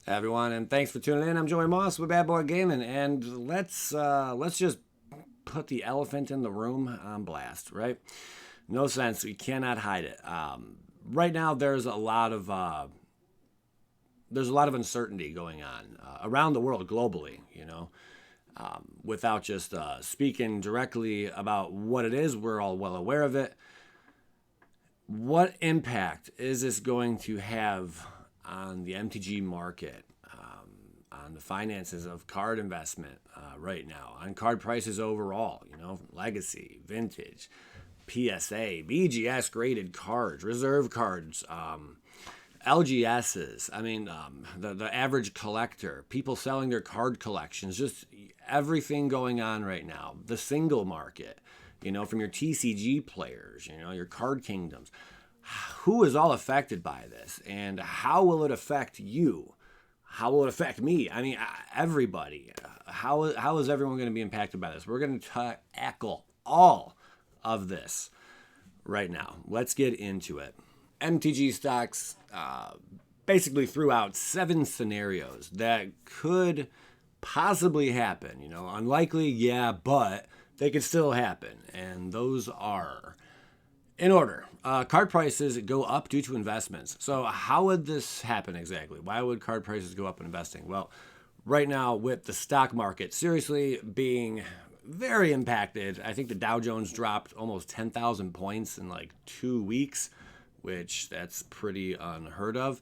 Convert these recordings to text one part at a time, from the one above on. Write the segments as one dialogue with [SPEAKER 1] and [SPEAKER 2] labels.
[SPEAKER 1] Everyone, and thanks for tuning in. I'm Joey Moss with Bad Boy Gaming, and let's just put the elephant in the room on blast, right? No sense. We cannot hide it. Right now, there's a lot of uncertainty going on around the world globally. Without just speaking directly about what it is, we're all well aware of it. What impact is this going to have on the MTG market, on the finances of card investment right now, on card prices overall, legacy, vintage, PSA, BGS graded cards, reserve cards, LGSs. The average collector, people selling their card collections, just everything going on right now. The single market, from your TCG players, your card kingdoms. Who is all affected by this, and how will it affect you? How will it affect me? Everybody. How is everyone going to be impacted by this? We're going to tackle all of this right now. Let's get into it. MTG stocks basically threw out 7 scenarios that could possibly happen. Unlikely, yeah, but they could still happen. And those are, in order, card prices go up due to investments. So how would this happen exactly? Why would card prices go up in investing? Well, right now with the stock market seriously being very impacted, I think the Dow Jones dropped almost 10,000 points in like 2 weeks, which that's pretty unheard of.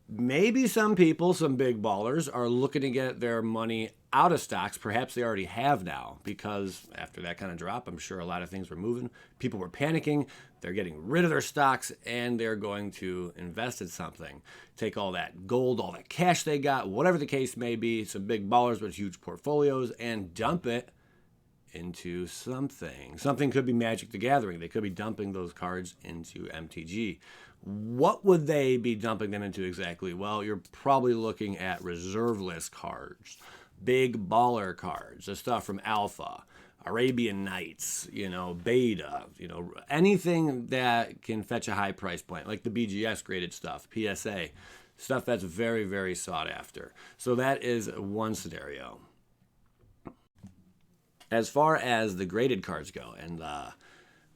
[SPEAKER 1] Maybe some people, some big ballers, are looking to get their money out of stocks. Perhaps they already have now, because after that kind of drop, I'm sure a lot of things were moving. People were panicking. They're getting rid of their stocks, and they're going to invest in something. Take all that gold, all that cash they got, whatever the case may be, some big ballers with huge portfolios, and dump it into something. Something could be Magic the Gathering. They could be dumping those cards into MTG. What would they be dumping them into exactly? Well, you're probably looking at reserve list cards, big baller cards, the stuff from Alpha, Arabian Nights, Beta, anything that can fetch a high price point, like the BGS graded stuff, PSA, stuff that's very, very sought after. So that is one scenario. As far as the graded cards go, and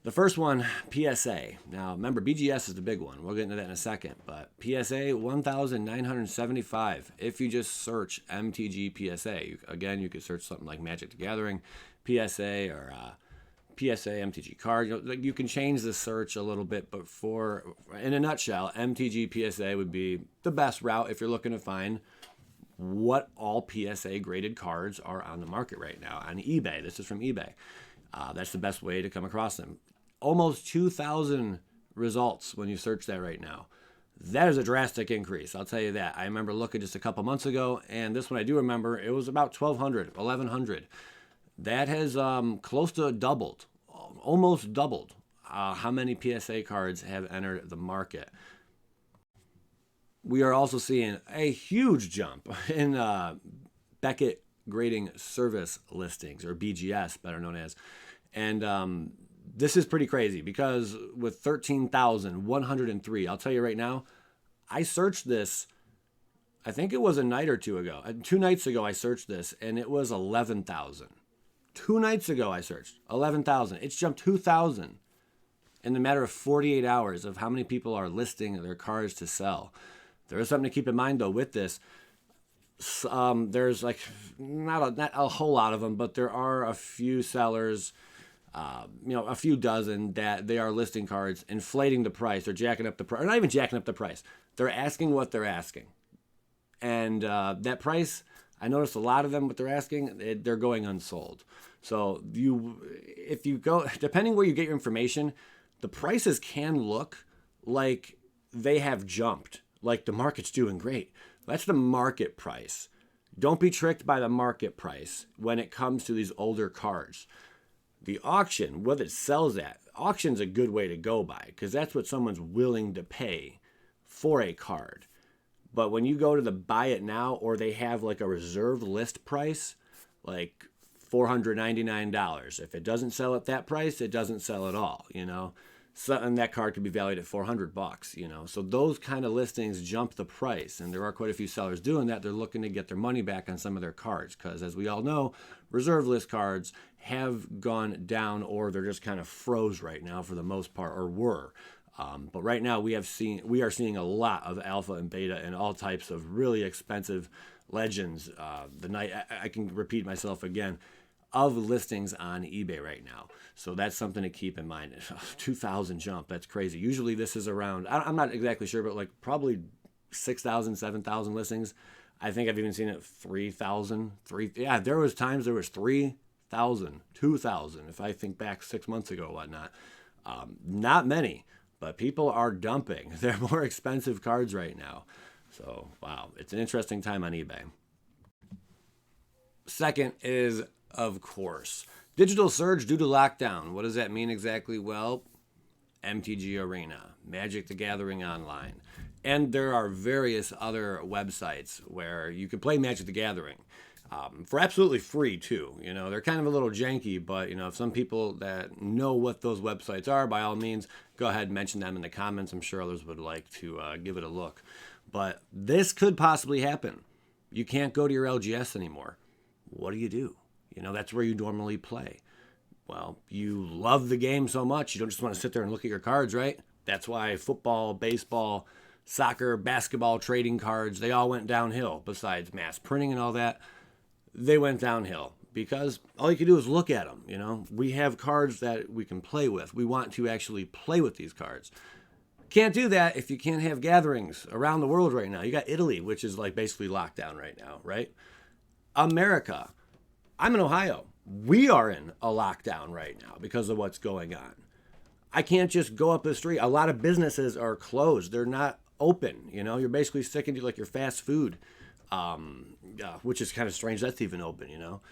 [SPEAKER 1] the first one, PSA. Now, remember, BGS is the big one. We'll get into that in a second. But PSA, 1,975. If you just search MTG PSA, you could search something like Magic the Gathering PSA, or PSA MTG card. You can change the search a little bit, but in a nutshell, MTG PSA would be the best route if you're looking to find what all PSA graded cards are on the market right now on eBay. This is from eBay. That's the best way to come across them. Almost 2,000 results when you search that right now. That is a drastic increase, I'll tell you that. I remember looking just a couple months ago, and this one I do remember, it was about 1,200, 1,100. That has close to doubled, almost doubled how many PSA cards have entered the market. We are also seeing a huge jump in Beckett grading service listings, or BGS, better known as. And this is pretty crazy, because with 13,103, I'll tell you right now, I searched this, I think it was a night or two ago. 2 nights ago I searched this, and it was 11,000. 2 nights ago I searched 11,000. It's jumped 2,000 in the matter of 48 hours of how many people are listing their cards to sell. There is something to keep in mind, though, with this. There's like not a whole lot of them, but there are a few sellers, a few dozen, that they are listing cards, inflating the price, or jacking up the price, or not even jacking up the price. They're asking what they're asking. And that price, I noticed a lot of them, what they're asking, they're going unsold. So if you go, depending where you get your information, the prices can look like they have jumped, like the market's doing great. That's the market price. Don't be tricked by the market price when it comes to these older cards. The auction, what it sells at, auction's a good way to go by, because that's what someone's willing to pay for a card. But when you go to the buy it now, or they have like a reserve list price, like $499. If it doesn't sell at that price, it doesn't sell at all, So, and that card could be valued at $400, you know. So those kind of listings jump the price, and there are quite a few sellers doing that. They're looking to get their money back on some of their cards because, as we all know, reserve list cards have gone down, or they're just kind of froze right now for the most part, or were. But right now we are seeing a lot of alpha and beta and all types of really expensive legends. I can repeat myself again, of listings on eBay right now. So that's something to keep in mind. 2,000 jump, that's crazy. Usually this is around, I'm not exactly sure, but like probably 6,000, 7,000 listings. I think I've even seen it 3,000. Yeah, there was 3,000, 2,000, if I think back 6 months ago or whatnot. Not many, but people are dumping. They're more expensive cards right now. So, wow, it's an interesting time on eBay. Second is, of course, digital surge due to lockdown. What does that mean exactly? Well, MTG Arena, Magic the Gathering Online. And there are various other websites where you can play Magic the Gathering for absolutely free, too. You know, they're kind of a little janky, but, you know, if some people that know what those websites are, by all means, go ahead and mention them in the comments. I'm sure others would like to give it a look. But this could possibly happen. You can't go to your LGS anymore. What do? You know, that's where you normally play. Well, you love the game so much, you don't just want to sit there and look at your cards, right? That's why football, baseball, soccer, basketball, trading cards, they all went downhill. Besides mass printing and all that, they went downhill because all you can do is look at them. You know, we have cards that we can play with. We want to actually play with these cards. Can't do that if you can't have gatherings around the world right now. You got Italy, which is like basically locked down right now, right? America. I'm in Ohio. We are in a lockdown right now because of what's going on. I can't just go up the street. A lot of businesses are closed. They're not open. You know, you're basically sticking to like your fast food, which is kind of strange. That's even open, you know.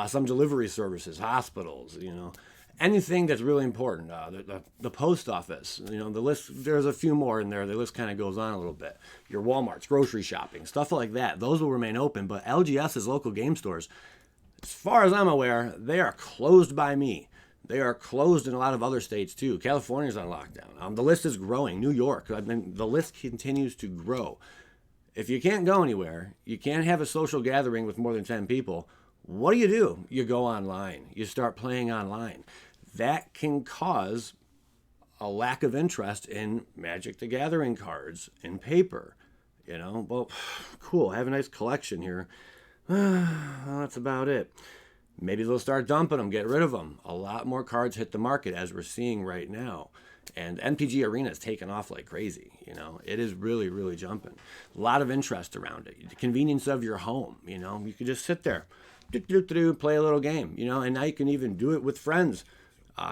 [SPEAKER 1] Some delivery services, hospitals, you know. Anything that's really important. The post office, you know, the list, there's a few more in there. The list kind of goes on a little bit. Your Walmarts, grocery shopping, stuff like that. Those will remain open. But LGS's local game stores, as far as I'm aware, they are closed by me. They are closed in a lot of other states too. California's on lockdown. The list is growing. New York, I mean, the list continues to grow. If you can't go anywhere, you can't have a social gathering with more than 10 people, what do? You go online. You start playing online. That can cause a lack of interest in Magic the Gathering cards in paper. You know, well, cool. I have a nice collection here. Well, that's about it. Maybe they'll start dumping them, get rid of them. A lot more cards hit the market as we're seeing right now. And MTG Arena is taking off like crazy. You know, it is really, really jumping. A lot of interest around it. The convenience of your home, you know, you can just sit there, play a little game, you know, and now you can even do it with friends.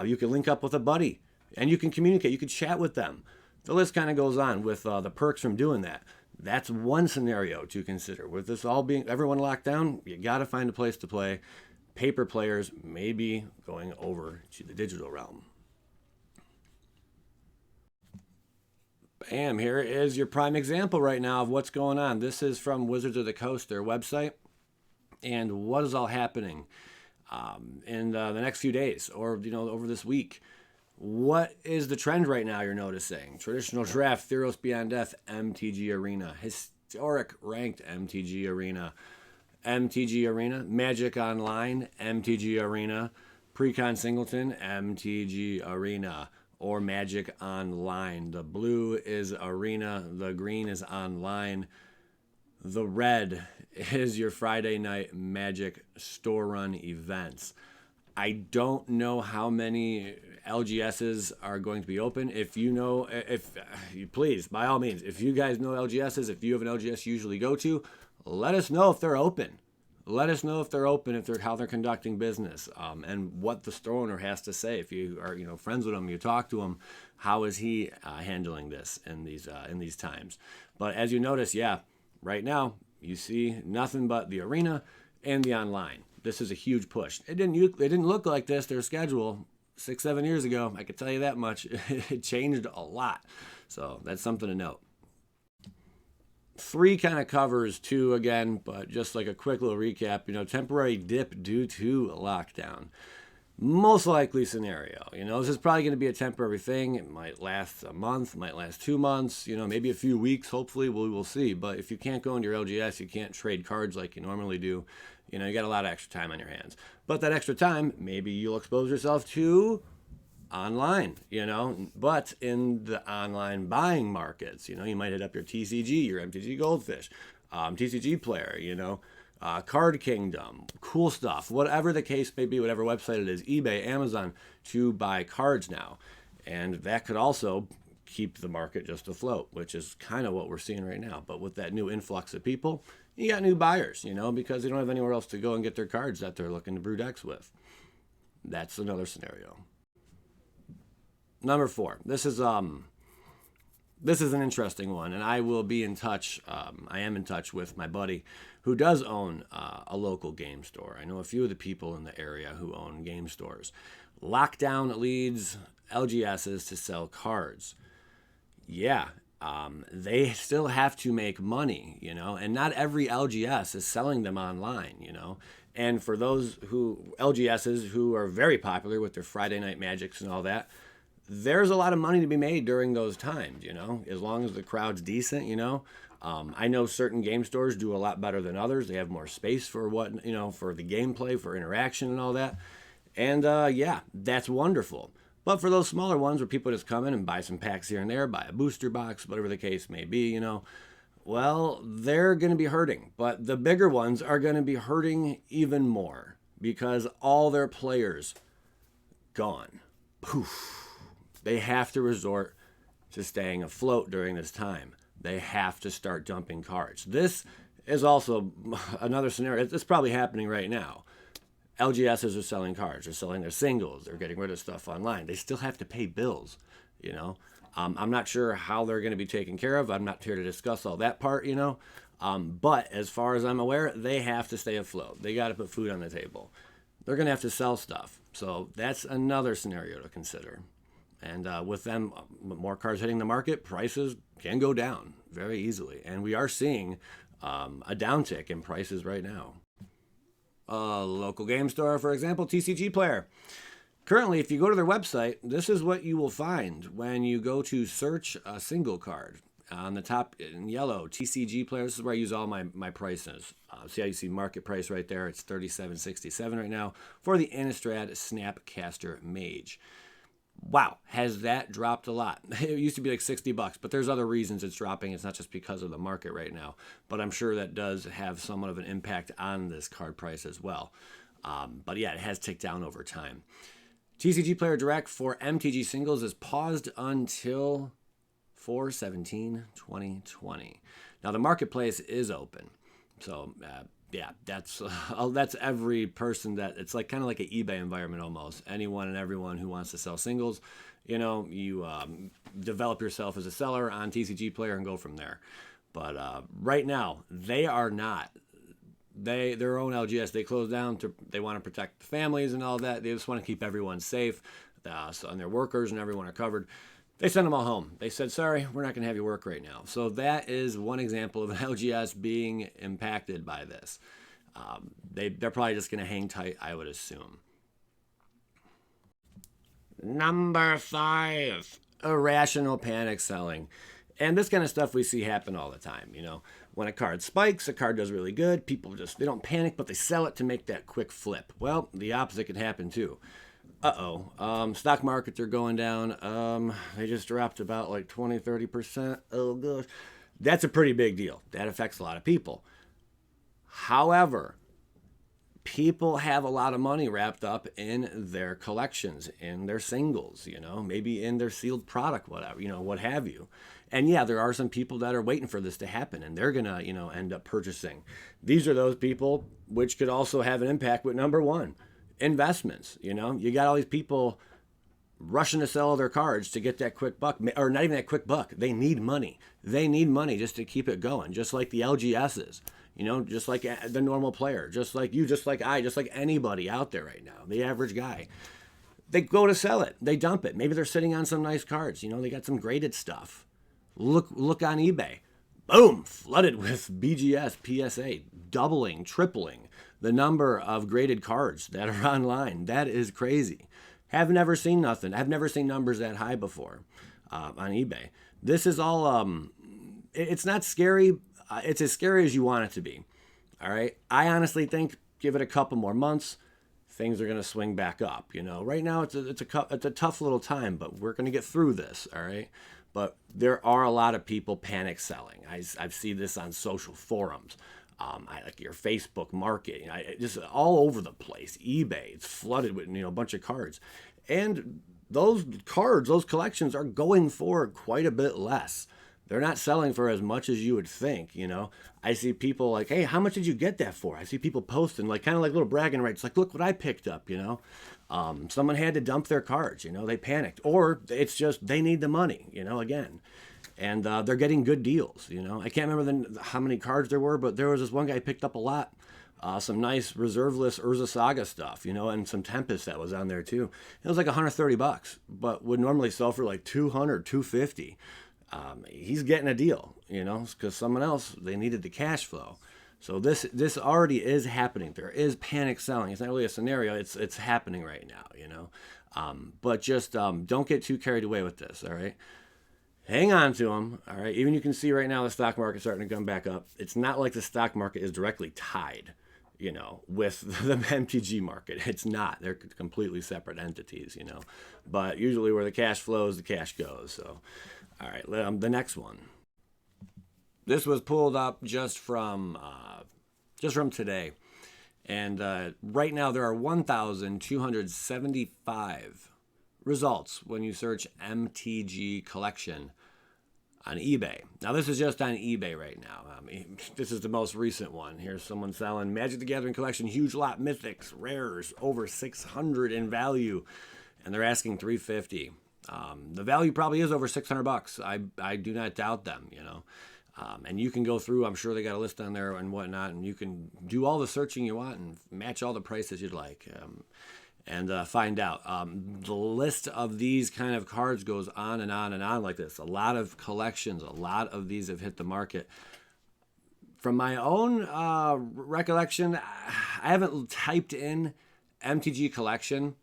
[SPEAKER 1] You can link up with a buddy and you can communicate. You can chat with them. The list kind of goes on with the perks from doing that. That's one scenario to consider. With this all being, everyone locked down, you got to find a place to play. Paper players may be going over to the digital realm. Bam, here is your prime example right now of what's going on. This is from Wizards of the Coast, their website. And what is all happening in the next few days or, you know, over this week? What is the trend right now you're noticing? Traditional draft, Theros Beyond Death, MTG Arena. Historic ranked MTG Arena. MTG Arena. Magic Online, MTG Arena. Precon Singleton, MTG Arena. Or Magic Online. The blue is Arena. The green is Online. The red is your Friday night Magic store run events. I don't know how many LGSs are going to be open. If you know, if please, by all means, if you guys know LGSs, if you have an LGS you usually go to, let us know if they're open. Let us know if they're open, if they're how they're conducting business, and what the store owner has to say. If you are, you know, friends with him, you talk to him, how is he handling this in these times? But as you notice, yeah, right now you see nothing but the arena and the online. This is a huge push. It didn't look like this, their schedule, 6-7 years ago. I can tell you that much. It changed a lot. So that's something to note. 3 kind of covers 2 again, but just like a quick little recap, you know, temporary dip due to lockdown. Most likely scenario. This is probably going to be a temporary thing. It might last a month, might last 2 months, maybe a few weeks. Hopefully, we will see. But if you can't go into your LGS, you can't trade cards like you normally do. You got a lot of extra time on your hands. But that extra time, maybe you'll expose yourself to online, but in the online buying markets, you might hit up your TCG, your MTG Goldfish, TCG Player, Card Kingdom, cool stuff, whatever the case may be, whatever website it is, eBay, Amazon, to buy cards now. And that could also keep the market just afloat, which is kind of what we're seeing right now. But with that new influx of people, you got new buyers, because they don't have anywhere else to go and get their cards that they're looking to brew decks with. That's another scenario. Number 4. This is an interesting one, and I will be in touch. I am in touch with my buddy who does own a local game store. I know a few of the people in the area who own game stores. Lockdown leads LGSs to sell cards. Yeah, they still have to make money, and not every LGS is selling them online, And for those LGSs who are very popular with their Friday Night Magics and all that, there's a lot of money to be made during those times, as long as the crowd's decent, I know certain game stores do a lot better than others. They have more space for for the gameplay, for interaction and all that. And yeah, that's wonderful. But for those smaller ones where people just come in and buy some packs here and there, buy a booster box, whatever the case may be, well, they're going to be hurting. But the bigger ones are going to be hurting even more because all their players gone. Poof. They have to resort to staying afloat during this time. They have to start dumping cards. This is also another scenario. It's probably happening right now. LGSs are selling cards. They're selling their singles. They're getting rid of stuff online. They still have to pay bills, I'm not sure how they're going to be taken care of. I'm not here to discuss all that part, But as far as I'm aware, they have to stay afloat. They got to put food on the table. They're going to have to sell stuff. So that's another scenario to consider. And with them, more cards hitting the market, prices can go down very easily. And we are seeing a downtick in prices right now. A local game store, for example, TCG Player. Currently, if you go to their website, this is what you will find when you go to search a single card. On the top in yellow, TCG Player. This is where I use all my prices. See how you see market price right there? It's $37.67 right now for the Innistrad Snapcaster Mage. Wow, has that dropped a lot? It used to be like $60, but there's other reasons it's dropping. It's not just because of the market right now, but I'm sure that does have somewhat of an impact on this card price as well. But yeah, it has ticked down over time. TCG Player Direct for MTG singles is paused until 4/17/2020. Now the marketplace is open, so yeah, that's every person that it's like kind of like an eBay environment almost. Anyone and everyone who wants to sell singles, you develop yourself as a seller on TCG Player and go from there. But right now they are not. Their own LGS, they closed down. They want to protect the families and all that. They just want to keep everyone safe, and their workers and everyone are covered. They sent them all home. They said, sorry, we're not going to have you work right now. So that is one example of an LGS being impacted by this. They're probably just going to hang tight, I would assume. Number 5, irrational panic selling. And this kind of stuff we see happen all the time. When a card spikes, a card does really good. People they don't panic, but they sell it to make that quick flip. Well, the opposite can happen too. Stock markets are going down. They just dropped about like 20-30%. Oh gosh, that's a pretty big deal. That affects a lot of people. However, people have a lot of money wrapped up in their collections, in their singles, maybe in their sealed product, whatever, what have you. And yeah, there are some people that are waiting for this to happen, and they're gonna, end up purchasing. These are those people which could also have an impact with number 1. Investments. You got all these people rushing to sell their cards to get that quick buck, or not even that quick buck. They need money. They need money just to keep it going, just like the LGSs, just like the normal player, just like you, just like I, just like anybody out there right now, the average guy. They go to sell it. They dump it. Maybe they're sitting on some nice cards. They got some graded stuff. Look on eBay. boom, flooded with BGS, PSA, doubling, tripling the number of graded cards that are online. That is crazy. Have never seen nothing. I've never seen numbers that high before on eBay. This is all, it's not scary. It's as scary as you want it to be. All right. I honestly think give it a couple more months, things are going to swing back up. You know, right now it's a tough little time, but we're going to get through this. All right. But there are a lot of people panic selling. I've seen this on social forums. Like your Facebook market, just all over the place. eBay, it's flooded with a bunch of cards, and those cards, those collections are going for quite a bit less. They're not selling for as much as you would think. I see people like, hey, how much did you get that for? I see people posting like kind of like little bragging rights, like, look what I picked up. Someone had to dump their cards. They panicked, or it's just they need the money. Again. And they're getting good deals. I can't remember how many cards there were, but there was this one guy picked up a lot. Some nice reserve list Urza Saga stuff, and some Tempest that was on there too. It was like $130, but would normally sell for like $200, $250. He's getting a deal, because someone else, they needed the cash flow. So this already is happening. There is panic selling. It's not really a scenario. It's happening right now, But just don't get too carried away with this, all right? Hang on to them, all right? Even you can see right now the stock market's starting to come back up. It's not like the stock market is directly tied, with the MTG market. It's not. They're completely separate entities, But usually where the cash flows, the cash goes. So, all right, the next one. This was pulled up just from today. And right now there are 1,275 results when you search MTG collection on eBay. Now, this is just on eBay right now. This is the most recent one. Here's someone selling Magic the Gathering collection, huge lot mythics, rares, over 600 in value, and they're asking $350. The value probably is over $600. I do not doubt them, and you can go through, I'm sure they got a list on there and whatnot, and you can do all the searching you want and match all the prices you'd like. And find out. The list of these kind of cards goes on and on and on like this. A lot of collections, a lot of these have hit the market. From my own recollection, I haven't typed in MTG collection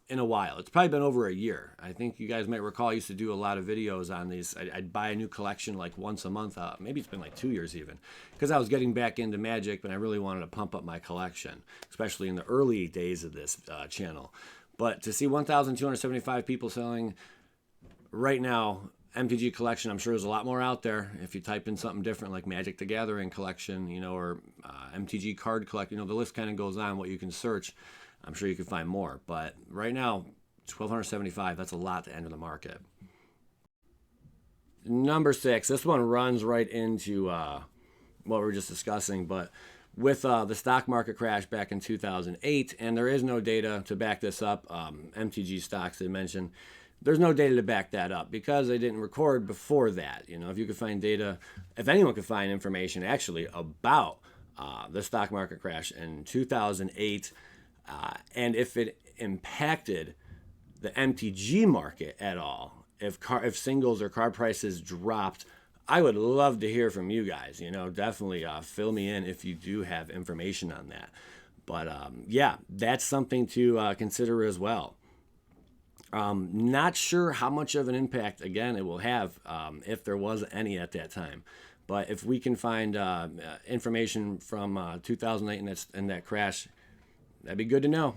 [SPEAKER 1] in a while. It's probably been over a year. I think you guys might recall I used to do a lot of videos on these. I'd buy a new collection like once a month. Maybe it's been like 2 years even, because I was getting back into Magic, but I really wanted to pump up my collection, especially in the early days of this channel. But to see 1,275 people selling right now, MTG collection, I'm sure there's a lot more out there. If you type in something different like Magic the Gathering collection, or MTG card collection, the list kind of goes on what you can search. I'm sure you can find more, but right now, 1,275, that's a lot to enter the market. Number 6, this one runs right into what we were just discussing, but with the stock market crash back in 2008, and there is no data to back this up, MTG stocks they mentioned, there's no data to back that up because they didn't record before that. If you could find data, if anyone could find information actually about the stock market crash in 2008, and if it impacted the MTG market at all, if singles or card prices dropped, I would love to hear from you guys. Definitely fill me in if you do have information on that. But yeah, that's something to consider as well. Not sure how much of an impact, again, it will have if there was any at that time. But if we can find information from 2008 and that crash, that'd be good to know.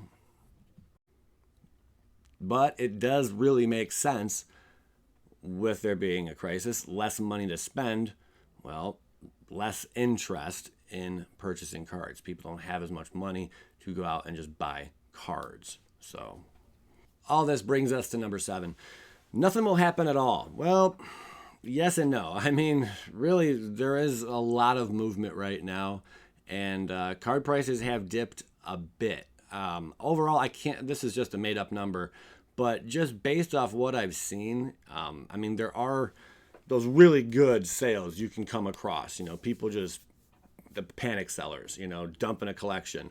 [SPEAKER 1] But it does really make sense with there being a crisis, less money to spend, well, less interest in purchasing cards. People don't have as much money to go out and just buy cards. So all this brings us to number 7. Nothing will happen at all. Well, yes and no. I mean, really, there is a lot of movement right now, and card prices have dipped a bit. Overall, this is just a made up number, but just based off what I've seen, I mean, there are those really good sales you can come across, people just, the panic sellers, dumping a collection.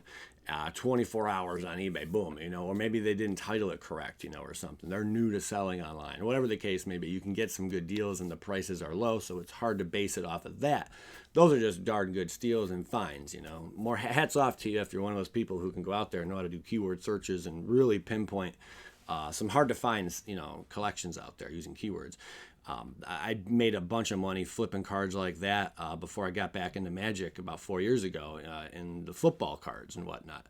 [SPEAKER 1] 24 hours on eBay, boom, or maybe they didn't title it correct, or something. They're new to selling online, whatever the case may be. You can get some good deals and the prices are low, so it's hard to base it off of that. Those are just darn good steals and finds, More hats off to you if you're one of those people who can go out there and know how to do keyword searches and really pinpoint some hard to find, collections out there using keywords. I made a bunch of money flipping cards like that before I got back into Magic about 4 years ago in the football cards and whatnot.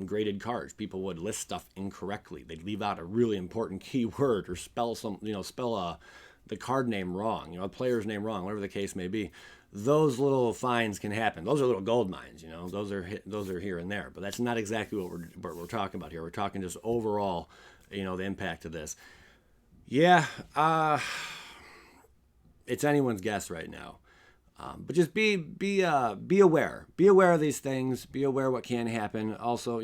[SPEAKER 1] Graded cards. People would list stuff incorrectly. They'd leave out a really important keyword or spell the card name wrong, a player's name wrong, whatever the case may be. Those little finds can happen. Those are little gold mines, Those are here and there, but that's not exactly what we're talking about here. We're talking just overall, the impact of this. Yeah, it's anyone's guess right now. But just be aware. Be aware of these things. Be aware what can happen. Also,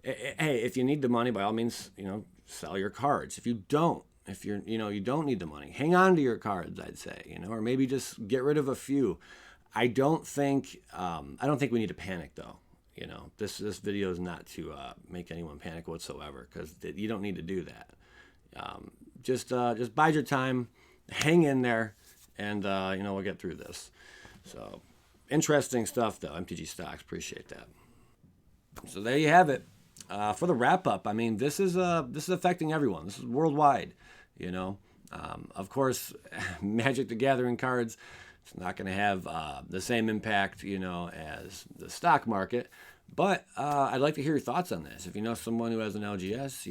[SPEAKER 1] hey, if you need the money, by all means, sell your cards. If you don't, you don't need the money, hang on to your cards, I'd say, or maybe just get rid of a few. I don't think we need to panic though. This video is not to make anyone panic whatsoever, because you don't need to do that. Just bide your time, hang in there, and we'll get through this. So interesting stuff though, MTG stocks, appreciate that. So there you have it. For the wrap up, I mean, this is affecting everyone. This is worldwide. Of course, Magic the Gathering cards, it's not going to have the same impact, as the stock market. But I'd like to hear your thoughts on this. If you know someone who has an LGS,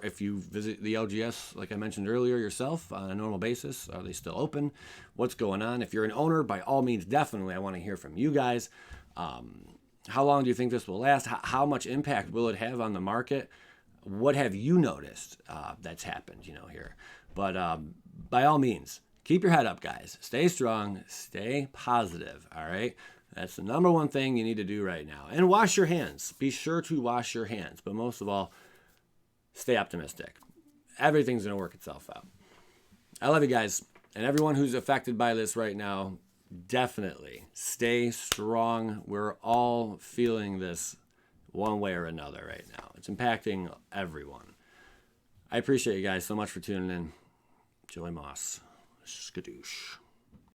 [SPEAKER 1] if you visit the LGS, like I mentioned earlier, yourself on a normal basis, are they still open? What's going on? If you're an owner, by all means, definitely, I want to hear from you guys. How long do you think this will last? How much impact will it have on the market? What have you noticed that's happened, here? But by all means, keep your head up, guys. Stay strong. Stay positive, all right? That's the number one thing you need to do right now. And wash your hands. Be sure to wash your hands. But most of all, stay optimistic. Everything's going to work itself out. I love you guys. And everyone who's affected by this right now, definitely stay strong. We're all feeling this one way or another right now. It's impacting everyone. I appreciate you guys so much for tuning in. Joey Moss. Skadoosh.